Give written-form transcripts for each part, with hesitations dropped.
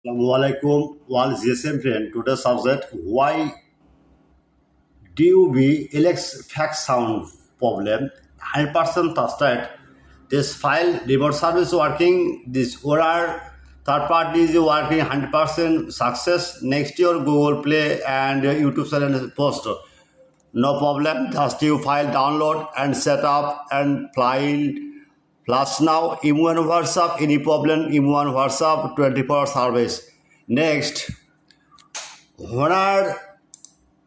Assalamualaikum. One GSM friend. Today's subject: Why DUB-LX fax sound problem? 100% trusted. This file remote service working. This ORR third party is working 100% success. Next year Google Play and YouTube channel post. No problem. Just you file download and set up and file. Plus now, M1 WhatsApp, any problem, M1 WhatsApp, 24-hour service. Next, Honor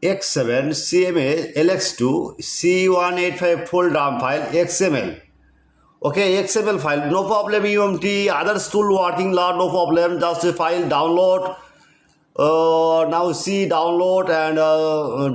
X7, CMA, LX2, C185 full DRAM file, XML. Okay, XML file, no problem, UMT, other tool working lot, no problem, just a file, download. Now see download and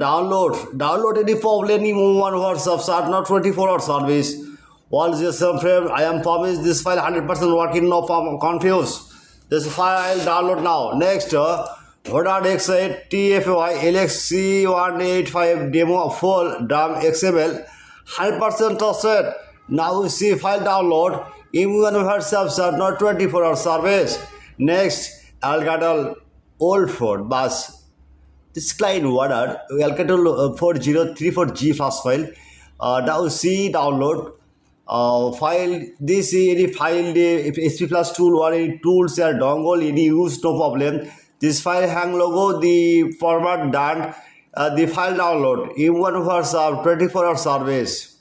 download any problem, M1 WhatsApp, start not 24-hour service. All this frame, I am promised this file 100% working, no confused. This file download now. Next, Honor X8 TFY LXC185 demo full DRAM XML 100% trusted. Now you see file download. M1 WhatsApp not 24-hour service. Next, Alcatel old Ford bus. This client ordered Alcatel 4034G flash file. Now see download. File this any file if SP plus tool or any tools or dongle any use no problem. This file hang logo the format done the file download M1 WhatsApp 24-hour service.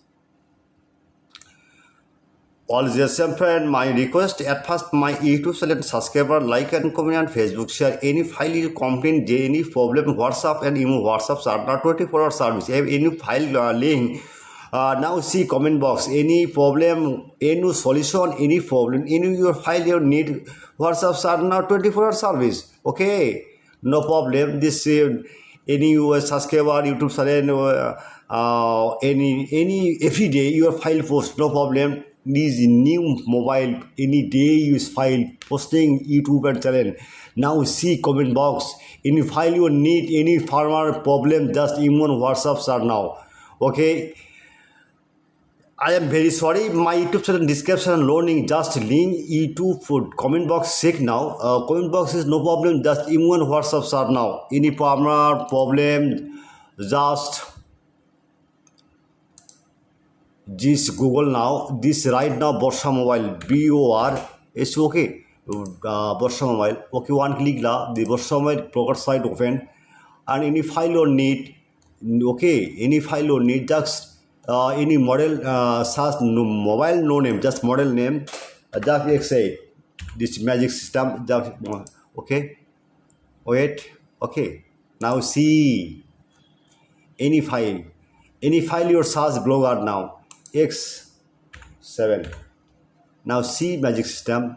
All GSM friend, my request at first my YouTube channel subscriber like and comment on Facebook share any file you complain any problem WhatsApp and email WhatsApp are not 24-hour service. Have any file link. Now see comment box any problem any solution any problem any your file you need WhatsApp are now 24-hour service. Okay, no problem. This any subscriber YouTube channel any every day your file post no problem. This new mobile any day use file posting YouTube and channel. Now see comment box any file you need any farmer problem just M1 WhatsApps are now. Okay, I am very sorry. My YouTube channel description learning just link YouTube food comment box check now. Comment box is no problem. Just M1 WhatsApps are now. Any farmer problem just this Google now. This right now Borsha mobile BOR is okay. Borsha mobile okay. One click la the Borsha mobile proper site open and any file you need okay. Any file you need just. Any model mobile no name just model name just X8 this magic system just okay wait okay. Now see any file your search blogger now X7 now see magic system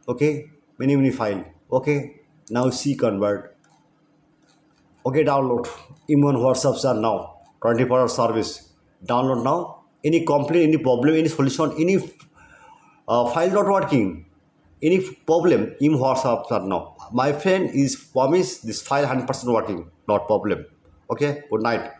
okay many file okay. Now see convert okay. Download M1 WhatsApps are now 24-hour service. Download now. Any complaint, any problem, any solution, any file not working, any problem in WhatsApp are now. My friend is promised this file 100% working, not problem. Okay. Good night.